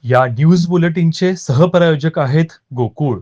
या न्यूज बुलेटिनचे सहप्रायोजक आहेत गोकुळ.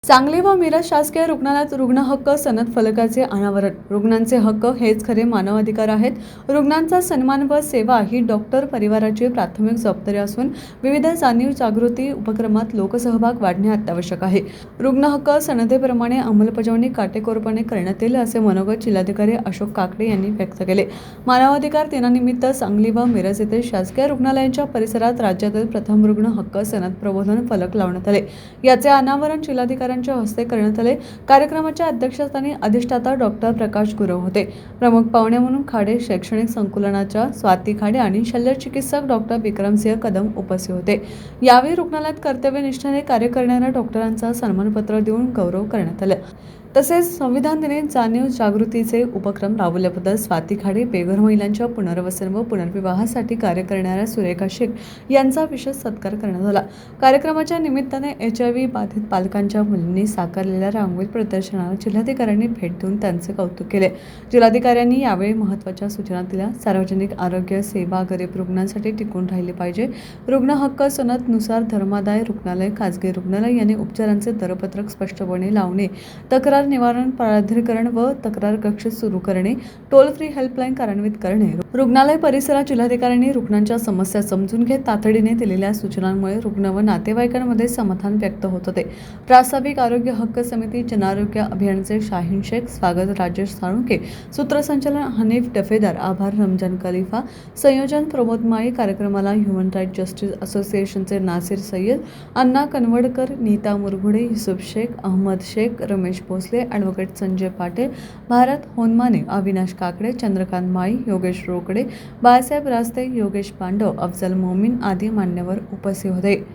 सांगली व मिरज शासकीय रुग्णालयात रुग्ण हक्क सनद फलकाचे अनावरण. रुग्णांचे हक्क हेच खरे मानवाधिकार आहेत. रुग्णांचा सन्मान व सेवा ही डॉक्टर परिवाराची प्राथमिक जबाबदारी असून विविध जाणीव जागृती उपक्रमात लोकसहभाग वाढणे अत्यावश्यक आहे. रुग्ण हक्क सनदेप्रमाणे अंमलबजावणी काटेकोरपणे करण्यात येईल असे मनोगत जिल्हाधिकारी अशोक काकडे यांनी व्यक्त केले. मानवाधिकार दिनानिमित्त सांगली व मिरज येथे शासकीय रुग्णालयांच्या परिसरात राज्यातील प्रथम रुग्ण हक्क सनद प्रबोधन फलक लावण्यात आले. याचे अनावरण जिल्हाधिकाऱ्यांच्या हस्ते करण्यात आले. कार्यक्रमाच्या अध्यक्षस्थानी अधिष्ठाता डॉक्टर प्रकाश गुरव होते. प्रमुख पाहुणे म्हणून खाडे शैक्षणिक संकुलाच्या स्वाती खाडे आणि शल्यचिकित्सक डॉक्टर विक्रमसिंह कदम उपस्थित होते. यावेळी रुग्णालयात कर्तव्यनिष्ठेने कार्य करणाऱ्या डॉक्टरांचा सन्मानपत्र देऊन गौरव करण्यात आला. तसेच संविधान दिनी जाणीव जागृतीचे उपक्रम राबवल्याबद्दल स्वाती खाडे, बेघर महिलांच्या पुनर्वसन व पुनर्विवाहासाठी कार्य करणाऱ्या सुरेखा शेख यांचा विशेष सत्कार करण्यात आला. कार्यक्रमाच्या निमित्ताने HIV बाधित पालकांच्या मुलींनी साकारलेल्या रांगोळी प्रदर्शनाला जिल्हाधिकाऱ्यांनी भेट देऊन त्यांचे कौतुक केले. जिल्हाधिकाऱ्यांनी यावेळी महत्त्वाच्या सूचना दिल्या. सार्वजनिक आरोग्य सेवा गरीब रुग्णांसाठी टिकून राहिली पाहिजे. रुग्ण हक्क सनद नुसार धर्मादाय रुग्णालय, खासगी रुग्णालय यांनी उपचारांचे दरपत्रक स्पष्टपणे लावणे, तक्रार निवारण प्राधिकरण व तक्रार कक्ष सुरू करणे, टोल फ्री हेल्पलाईन कार्यान्वित करणे. रुग्णालय परिसरात जिल्हाधिकाऱ्यांनी रुग्णांच्या समस्या समजून घेत तातडीने दिलेल्या सूचनांमुळे रुग्ण व नातेवाईकांमध्ये समाधान व्यक्त होत होते. प्रास्ताविक आरोग्य हक्क समिती जनआरोग्य अभियानचे शाहीन शेख, स्वागत राजेश साळुंके, सूत्रसंचालन हनीफ डफेदार, आभार रमजान खलिफा, संयोजन प्रमोद माळी. कार्यक्रमाला ह्युमन राईट जस्टिस असोसिएशनचे नासिर सय्यद, अण्णा कनवडकर, नीता मुरगुडे, युसुफ शेख, अहमद शेख, रमेश भोसले, ॲडव्होकेट संजय पाटील, भारत होनमाने, अविनाश काकडे, चंद्रकांत माळी, योगेश रोकडे, बाळासाहेब रास्ते, योगेश पांडव, अफजल मोमीन आदी मान्यवर उपस्थित होते.